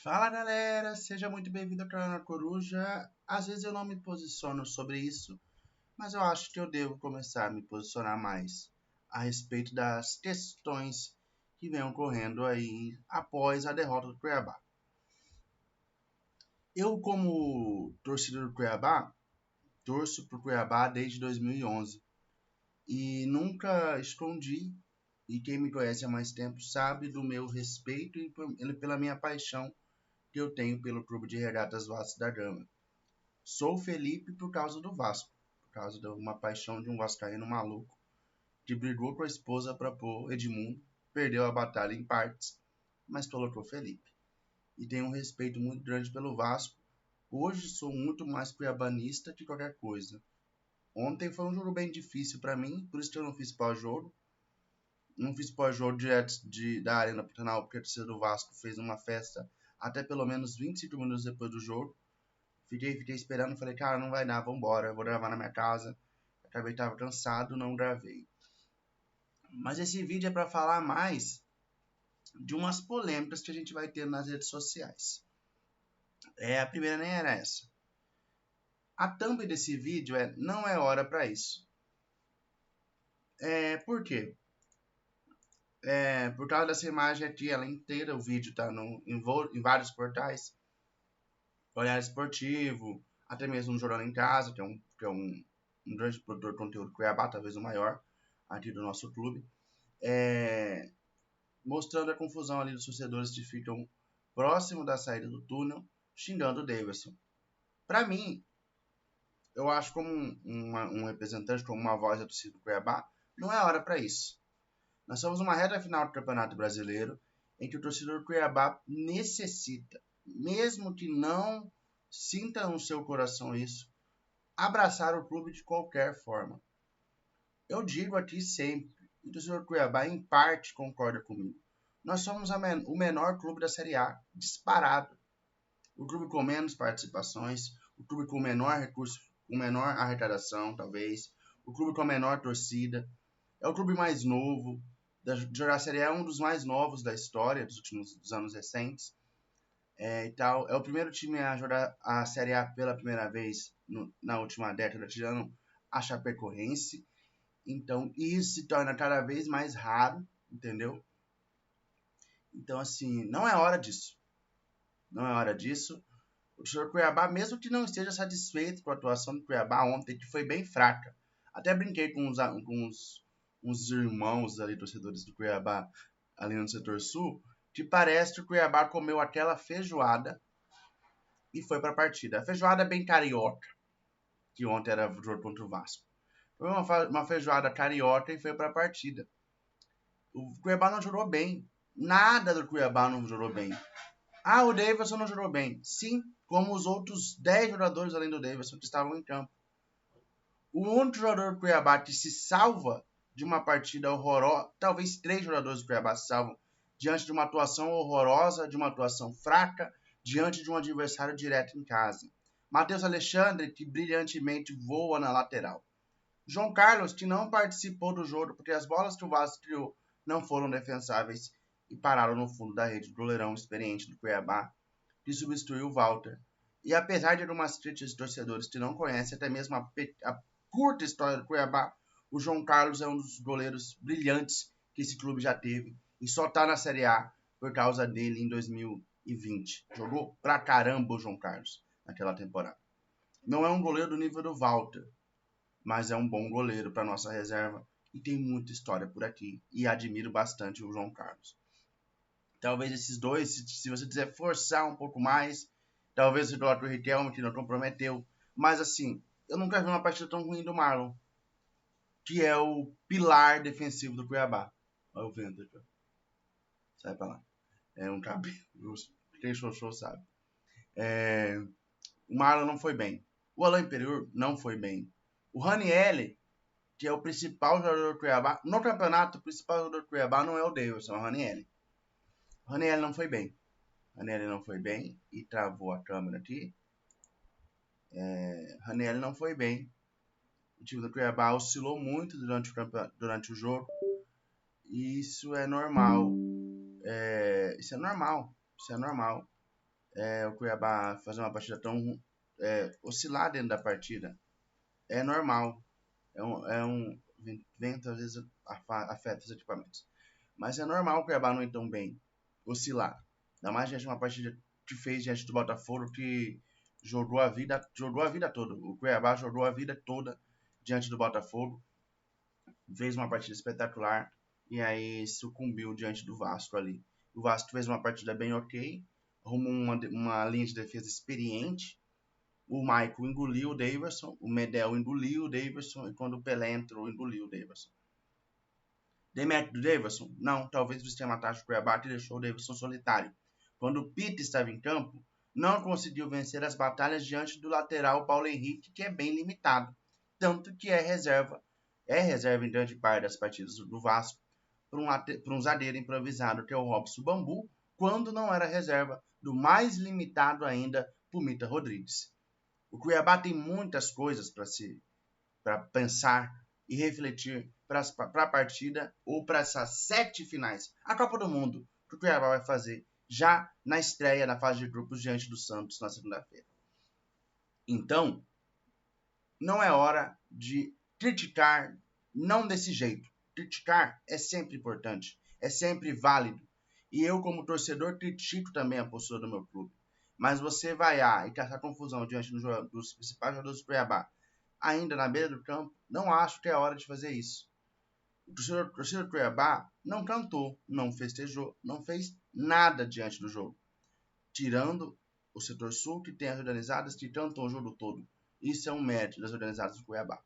Fala galera, seja muito bem-vindo ao canal Coruja. Às vezes eu não me posiciono sobre isso, mas eu acho que eu devo começar a me posicionar mais a respeito das questões que vêm ocorrendo aí após a derrota do Cuiabá. Eu, como torcedor do Cuiabá, torço pro Cuiabá desde 2011 e nunca escondi, e quem me conhece há mais tempo sabe do meu respeito e pela minha paixão que eu tenho pelo Clube de Regatas Vasco da Gama. Sou Felipe por causa do Vasco, por causa de uma paixão de um vascaíno maluco que brigou com a esposa para pôr Edmundo, perdeu a batalha em partes, mas colocou Felipe. E tenho um respeito muito grande pelo Vasco. Hoje sou muito mais cuiabanista que qualquer coisa. Ontem foi um jogo bem difícil para mim, por isso que eu não fiz pós-jogo. Não fiz pós-jogo direto da Arena Pantanal, porque a torcida do Vasco fez uma festa até pelo menos 25 minutos depois do jogo. Fiquei esperando, falei, cara, não vai dar, vambora, eu vou gravar na minha casa. Acabei, tava cansado, não gravei. Mas esse vídeo é para falar mais de umas polêmicas que a gente vai ter nas redes sociais. A primeira nem era essa. A thumb desse vídeo não é hora para isso. Por quê? Por causa dessa imagem aqui, ela inteira, o vídeo tá em vários portais. Olhar Esportivo, até mesmo no Jornal em Casa, que é um grande produtor de conteúdo Cuiabá, talvez o maior aqui do nosso clube, mostrando a confusão ali dos torcedores que ficam próximo da saída do túnel, xingando o Davidson. Para mim, eu acho como um representante, como uma voz da torcida do Cuiabá, não é hora para isso. Nós somos uma reta final do Campeonato Brasileiro em que o torcedor do Cuiabá necessita, mesmo que não sinta no seu coração isso, abraçar o clube de qualquer forma. Eu digo aqui sempre, e o torcedor do Cuiabá em parte concorda comigo, nós somos o menor clube da Série A, disparado. O clube com menos participações, o clube com menor recurso, com menor arrecadação, talvez, o clube com a menor torcida, é o clube mais novo, de jogar a Série A é um dos mais novos da história dos anos recentes. E tal. É o primeiro time a jogar a Série A pela primeira vez na última década, tirando a Chapecoense. Então, isso se torna cada vez mais raro, entendeu? Então, assim, não é hora disso. Não é hora disso. O torcedor Cuiabá, mesmo que não esteja satisfeito com a atuação do Cuiabá ontem, que foi bem fraca. Até brinquei com uns irmãos ali, torcedores do Cuiabá, ali no setor sul, que parece que o Cuiabá comeu aquela feijoada e foi para a partida. A feijoada é bem carioca, que ontem era o jogo contra o Vasco. Foi uma feijoada carioca e foi para a partida. O Cuiabá não jogou bem. Nada do Cuiabá não jogou bem. Ah, o Davidson não jogou bem. Sim, como os outros 10 jogadores além do Davidson que estavam em campo. O único jogador do Cuiabá que se salva de uma partida horrorosa, talvez 3 jogadores do Cuiabá se salvam diante de uma atuação horrorosa, de uma atuação fraca, diante de um adversário direto em casa. Matheus Alexandre, que brilhantemente voa na lateral. João Carlos, que não participou do jogo porque as bolas que o Vasco criou não foram defensáveis e pararam no fundo da rede do goleirão experiente do Cuiabá, que substituiu o Walter. E apesar de algumas críticas de torcedores que não conhecem até mesmo a curta história do Cuiabá, o João Carlos é um dos goleiros brilhantes que esse clube já teve e só tá na Série A por causa dele em 2020. Jogou pra caramba o João Carlos naquela temporada. Não é um goleiro do nível do Walter, mas é um bom goleiro para nossa reserva e tem muita história por aqui e admiro bastante o João Carlos. Talvez esses dois, se você quiser forçar um pouco mais, talvez você coloque o Riquelme, que não comprometeu, mas assim, eu nunca vi uma partida tão ruim do Marlon, que é o pilar defensivo do Cuiabá. Olha o vento aqui, ó. Sai pra lá. É um cabelo, quem xoxô sabe. O Marlon não foi bem. O Alain Imperiur não foi bem. O Ranielli, que é o principal jogador do Cuiabá, no campeonato, o principal jogador do Cuiabá não é o Davidson, é o Ranielli. O Ranielli não foi bem. O Ranielli não foi bem e travou a câmera aqui. Ranielli não foi bem. O time do Cuiabá oscilou muito durante o jogo. E isso é normal. Isso é normal. o Cuiabá fazer uma partida tão oscilar dentro da partida. É normal. Vento às vezes afeta os equipamentos. Mas é normal o Cuiabá não ir tão bem, oscilar. Ainda mais diante de uma partida que fez diante do Botafogo, que jogou a vida toda. O Cuiabá jogou a vida toda diante do Botafogo, fez uma partida espetacular e aí sucumbiu diante do Vasco ali. O Vasco fez uma partida bem ok, arrumou uma linha de defesa experiente. O Michael engoliu o Davidson, o Medel engoliu o Davidson e quando o Pelé entrou, engoliu o Davidson. Demérito do Davidson? Não, talvez o sistema tático Cuiabá que deixou o Davidson solitário. Quando o Pita estava em campo, não conseguiu vencer as batalhas diante do lateral Paulo Henrique, que é bem limitado. Tanto que é reserva em grande parte das partidas do Vasco, para um zagueiro improvisado que é o Robson Bambu, quando não era reserva do mais limitado ainda, Pumita Rodrigues. O Cuiabá tem muitas coisas para pensar e refletir para a partida ou para essas 7 finais. A Copa do Mundo, que o Cuiabá vai fazer já na estreia na fase de grupos diante do Santos na segunda-feira. Então, não é hora de criticar, não desse jeito. Criticar é sempre importante, é sempre válido. E eu, como torcedor, critico também a postura do meu clube. Mas você vaiar e caçar confusão diante dos principais jogadores do Cuiabá, ainda na beira do campo, não acho que é hora de fazer isso. O torcedor do Cuiabá não cantou, não festejou, não fez nada diante do jogo. Tirando o setor sul, que tem as organizadas que cantam o jogo todo. Isso é um mérito das organizadas do Cuiabá.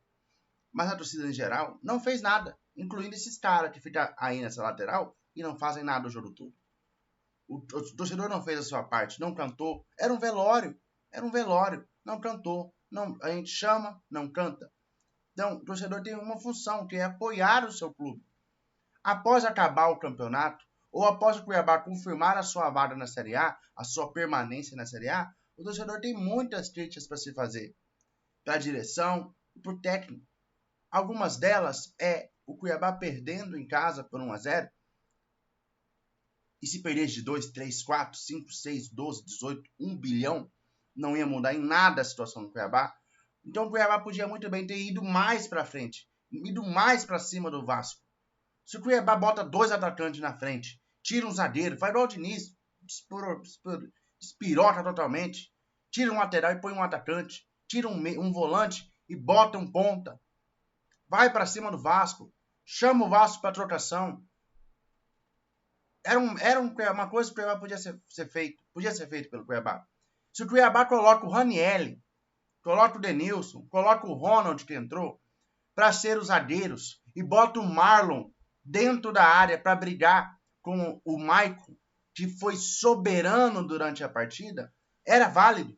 Mas a torcida em geral não fez nada, incluindo esses caras que ficam aí nessa lateral e não fazem nada o jogo todo. O torcedor não fez a sua parte, não cantou. Era um velório, não cantou. Não, a gente chama, não canta. Então, o torcedor tem uma função, que é apoiar o seu clube. Após acabar o campeonato, ou após o Cuiabá confirmar a sua vaga na Série A, a sua permanência na Série A, o torcedor tem muitas críticas para se fazer. Para a direção e para o técnico. Algumas delas é o Cuiabá perdendo em casa por 1-0. E se perdesse de 2, 3, 4, 5, 6, 12, 18, 1 bilhão, não ia mudar em nada a situação do Cuiabá. Então o Cuiabá podia muito bem ter ido mais para frente, ido mais para cima do Vasco. Se o Cuiabá bota 2 atacantes na frente, tira um zagueiro, faz igual o Diniz, espirota totalmente, tira um lateral e põe um atacante, tira um volante e bota um ponta. Vai para cima do Vasco, chama o Vasco para trocação. Era uma coisa que o Cuiabá podia ser feito pelo Cuiabá. Se o Cuiabá coloca o Ranieri, coloca o Denilson, coloca o Ronald que entrou para ser os zagueiros e bota o Marlon dentro da área para brigar com o Maicon, que foi soberano durante a partida, era válido.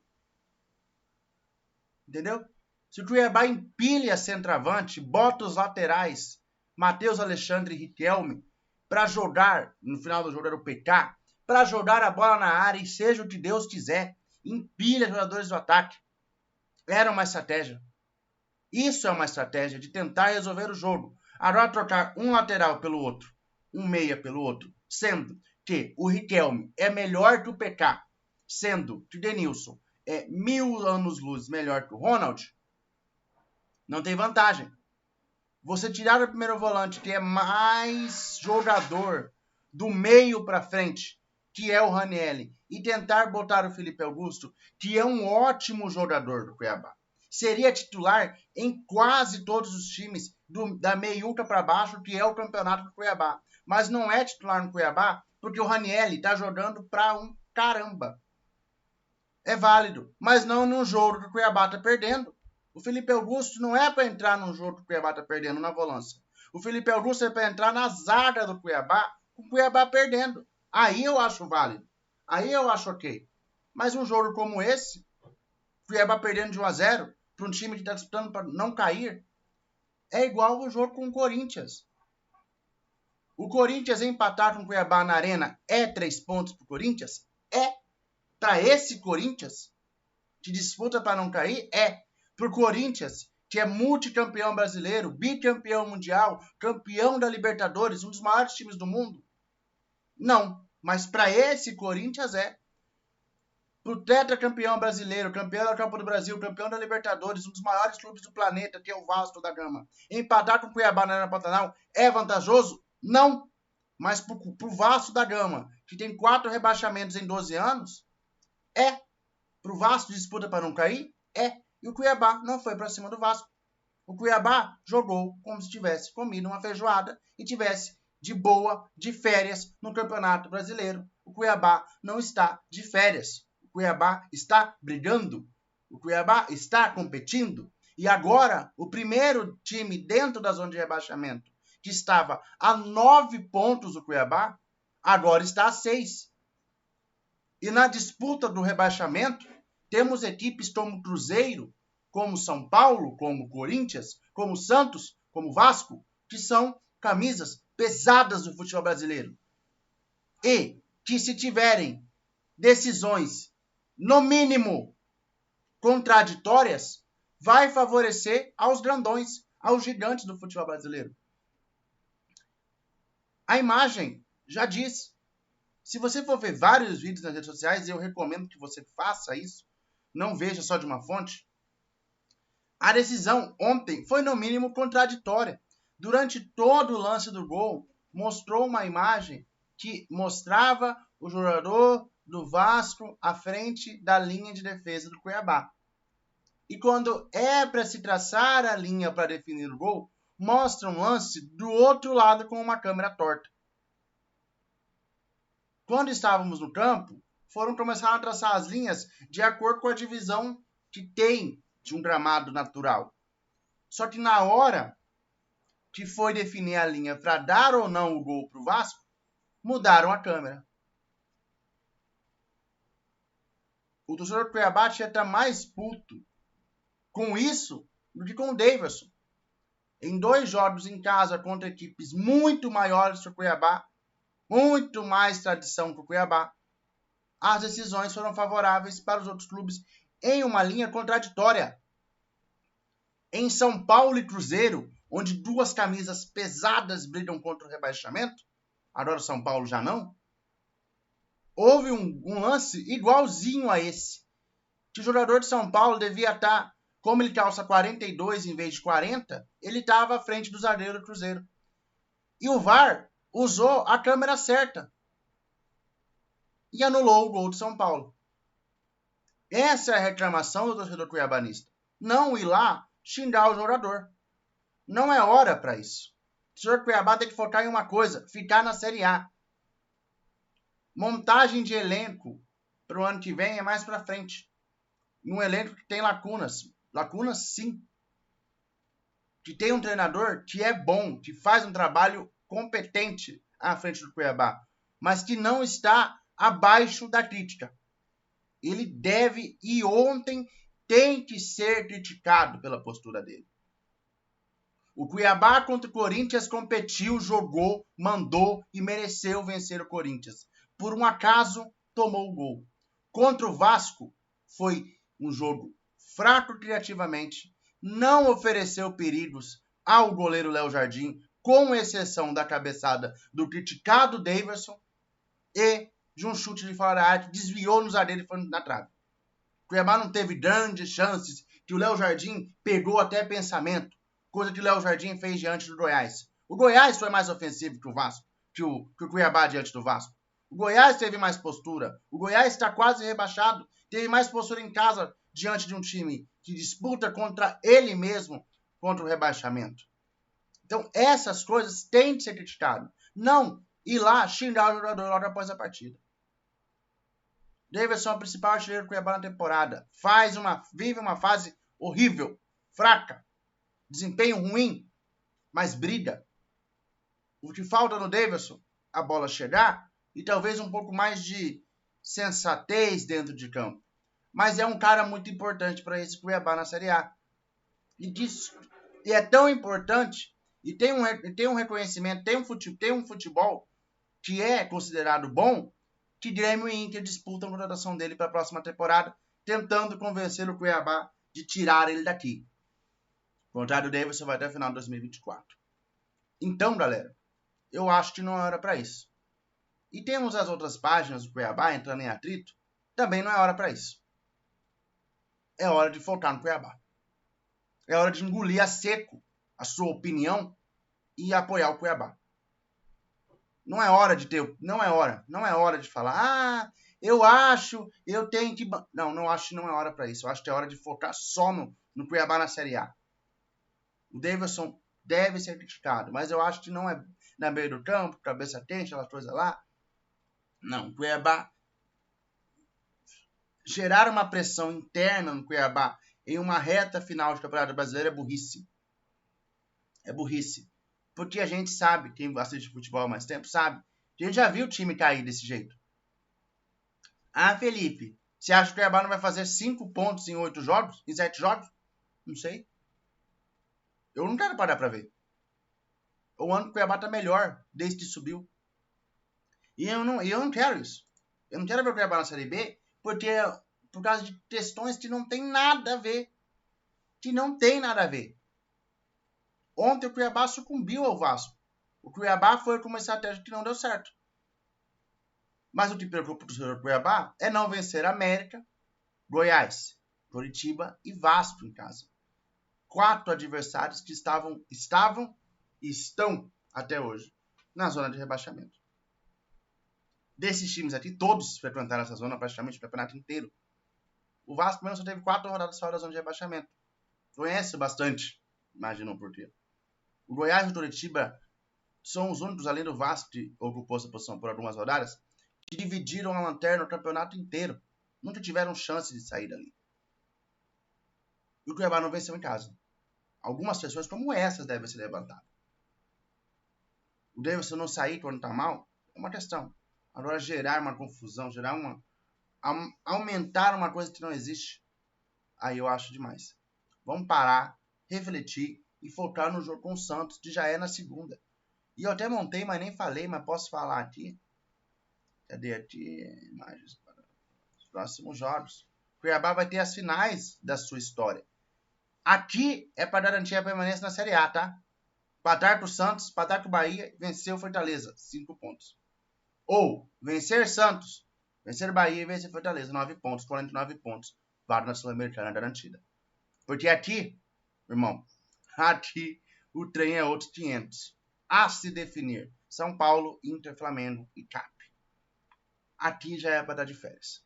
Entendeu? Se o Cuiabá empilha centroavante, bota os laterais, Matheus Alexandre e Riquelme, para jogar, no final do jogo era o PK, para jogar a bola na área e seja o que Deus quiser, empilha jogadores do ataque. Era uma estratégia. Isso é uma estratégia de tentar resolver o jogo. Agora trocar um lateral pelo outro, um meia pelo outro, sendo que o Riquelme é melhor que o PK, sendo que o Denilson é 1000 anos-luz melhor que o Ronald, não tem vantagem. Você tirar o primeiro volante, que é mais jogador do meio para frente, que é o Ranieri, e tentar botar o Felipe Augusto, que é um ótimo jogador do Cuiabá. Seria titular em quase todos os times da meiuca para baixo, que é o campeonato do Cuiabá. Mas não é titular no Cuiabá, porque o Ranieri está jogando para um caramba. É válido, mas não num jogo que o Cuiabá está perdendo. O Felipe Augusto não é para entrar num jogo que o Cuiabá está perdendo na volância. O Felipe Augusto é para entrar na zaga do Cuiabá, com o Cuiabá perdendo. Aí eu acho válido. Aí eu acho ok. Mas um jogo como esse, Cuiabá perdendo de 1-0, para um time que está disputando para não cair, é igual o jogo com o Corinthians. O Corinthians empatar com o Cuiabá na Arena é 3 pontos para o Corinthians? É. Para esse Corinthians, que disputa para não cair, é. Para o Corinthians, que é multicampeão brasileiro, bicampeão mundial, campeão da Libertadores, um dos maiores times do mundo? Não, mas para esse Corinthians é. pro tetracampeão brasileiro, campeão da Copa do Brasil, campeão da Libertadores, um dos maiores clubes do planeta, que é o Vasco da Gama, empatar com o Cuiabá na Arena Pantanal é vantajoso? Não. Mas pro Vasco da Gama, que tem 4 rebaixamentos em 12 anos, é. Pro Vasco disputa para não cair? É. E o Cuiabá não foi para cima do Vasco. O Cuiabá jogou como se tivesse comido uma feijoada e tivesse de boa, de férias no Campeonato Brasileiro. O Cuiabá não está de férias. O Cuiabá está brigando. O Cuiabá está competindo. E agora, o primeiro time dentro da zona de rebaixamento, que estava a 9 pontos do Cuiabá, agora está a 6. E na disputa do rebaixamento, temos equipes como Cruzeiro, como São Paulo, como Corinthians, como Santos, como Vasco, que são camisas pesadas do futebol brasileiro. E que, se tiverem decisões, no mínimo, contraditórias, vai favorecer aos grandões, aos gigantes do futebol brasileiro. A imagem já diz. Se você for ver vários vídeos nas redes sociais, eu recomendo que você faça isso. Não veja só de uma fonte. A decisão ontem foi, no mínimo, contraditória. Durante todo o lance do gol, mostrou uma imagem que mostrava o jogador do Vasco à frente da linha de defesa do Cuiabá. E quando é para se traçar a linha para definir o gol, mostra um lance do outro lado com uma câmera torta. Quando estávamos no campo, foram começar a traçar as linhas de acordo com a divisão que tem de um gramado natural. Só que na hora que foi definir a linha para dar ou não o gol para o Vasco, mudaram a câmera. O torcedor do Cuiabá tinha estar mais puto com isso do que com o Daverson. Em 2 jogos em casa contra equipes muito maiores que o Cuiabá, muito mais tradição que o Cuiabá, as decisões foram favoráveis para os outros clubes em uma linha contraditória. Em São Paulo e Cruzeiro, onde 2 camisas pesadas brigam contra o rebaixamento, agora o São Paulo já não, houve um lance igualzinho a esse, que o jogador de São Paulo devia estar, como ele calça 42 em vez de 40, ele estava à frente do zagueiro do Cruzeiro. E o VAR usou a câmera certa e anulou o gol do São Paulo. Essa é a reclamação do torcedor cuiabanista. Não ir lá xingar o jogador. Não é hora para isso. O torcedor Cuiabá tem que focar em uma coisa, ficar na Série A. Montagem de elenco para o ano que vem é mais para frente. Um elenco que tem lacunas. Lacunas, sim. Que tem um treinador que é bom, que faz um trabalho competente à frente do Cuiabá, mas que não está abaixo da crítica. Ele deve, e ontem tem que ser criticado pela postura dele. O Cuiabá contra o Corinthians competiu, jogou, mandou e mereceu vencer o Corinthians. Por um acaso, tomou o gol. Contra o Vasco, foi um jogo fraco criativamente, não ofereceu perigos ao goleiro Léo Jardim, com exceção da cabeçada do criticado Daverson e de um chute de fora da área que desviou no zagueiro e foi na trave. O Cuiabá não teve grandes chances, que o Léo Jardim pegou até pensamento, coisa que o Léo Jardim fez diante do Goiás. O Goiás foi mais ofensivo que o Vasco, que o Cuiabá diante do Vasco. O Goiás teve mais postura. O Goiás está quase rebaixado. Teve mais postura em casa diante de um time que disputa contra ele mesmo, contra o rebaixamento. Então, essas coisas têm de ser criticadas. Não ir lá xingar o jogador logo após a partida. Daverson é o principal artilheiro do Cuiabá na temporada. Vive uma fase horrível, fraca, desempenho ruim, mas briga. O que falta no Daverson? A bola chegar e talvez um pouco mais de sensatez dentro de campo. Mas é um cara muito importante para esse Cuiabá na Série A. E é tão importante e tem um reconhecimento, tem um futebol que é considerado bom, que Grêmio e Inter disputam a contratação dele para a próxima temporada, tentando convencer o Cuiabá de tirar ele daqui. O contrato do Daverson vai até o final de 2024. Então, galera, eu acho que não era para isso. E temos as outras páginas do Cuiabá entrando em atrito também não é hora para isso. É hora de focar no Cuiabá. É hora de engolir a seco a sua opinião e apoiar o Cuiabá. Não é hora de ter... Não é hora de falar, ah, eu acho, eu tenho que... Não acho que não é hora para isso. Eu acho que é hora de focar só no Cuiabá na Série A. O Davidson deve ser criticado, mas eu acho que não é na beira do campo, cabeça quente, aquelas coisas lá. Não, o Cuiabá... Gerar uma pressão interna no Cuiabá em uma reta final de Campeonato Brasileiro é burrice. É burrice. Porque a gente sabe, quem assiste futebol há mais tempo sabe, a gente já viu o time cair desse jeito. Ah, Felipe, você acha que o Cuiabá não vai fazer 5 pontos em 8 jogos? Em 7 jogos? Não sei. Eu não quero parar pra ver. O ano que o Cuiabá tá melhor desde que subiu. E eu não quero isso. Eu não quero ver o Cuiabá na Série B porque por causa de questões que não tem nada a ver. Que não tem nada a ver. Ontem o Cuiabá sucumbiu ao Vasco. O Cuiabá foi com uma estratégia que não deu certo. Mas o que preocupa o torcedor do Cuiabá é não vencer América, Goiás, Curitiba e Vasco em casa. 4 adversários que estavam e estão até hoje na zona de rebaixamento. Desses times aqui, todos frequentaram essa zona praticamente o campeonato inteiro. O Vasco mesmo só teve 4 rodadas fora da zona de rebaixamento. Conhece bastante, imaginam por quê. O Goiás e o Curitiba são os únicos, além do Vasco, que ocupou essa posição por algumas rodadas, que dividiram a lanterna o campeonato inteiro. Nunca tiveram chance de sair dali. E o Cuiabá não venceu em casa. Algumas pessoas como essas devem ser levantadas. O Davidson não sair quando está mal é uma questão. Agora, gerar uma confusão, aumentar uma coisa que não existe, aí eu acho demais. Vamos parar, refletir e focar no jogo com o Santos, que já é na segunda. E eu até montei, mas nem falei, mas posso falar aqui. Cadê aqui? Imagens para os próximos jogos. Cuiabá vai ter as finais da sua história. Aqui é para garantir a permanência na Série A, tá? Empatar com o Santos, empatar com o Bahia e vencer o Fortaleza, 5 pontos. Ou vencer Santos, vencer Bahia e vencer Fortaleza, 9 pontos, 49 pontos. Vaga na Sul-Americana garantida. Porque aqui, irmão, aqui o trem é outros 500. A se definir. São Paulo, Inter, Flamengo e CAP. Aqui já é para dar de férias.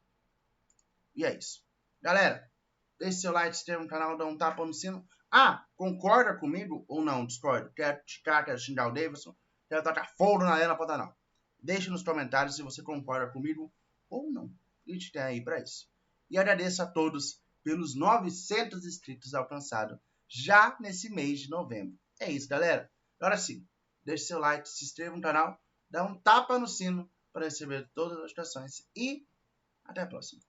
E é isso. Galera, deixe seu like, se inscreva no canal, dá um tapa no sino. Ah, concorda comigo ou não? Discorda? Quer xingar o Davidson? Quer tacar fogo na Arena Pantanal? Deixe nos comentários se você concorda comigo ou não. A gente tem aí para isso. E agradeço a todos pelos 900 inscritos alcançados já nesse mês de novembro. É isso, galera. Agora sim, deixe seu like, se inscreva no canal, dá um tapa no sino para receber todas as notificações e até a próxima.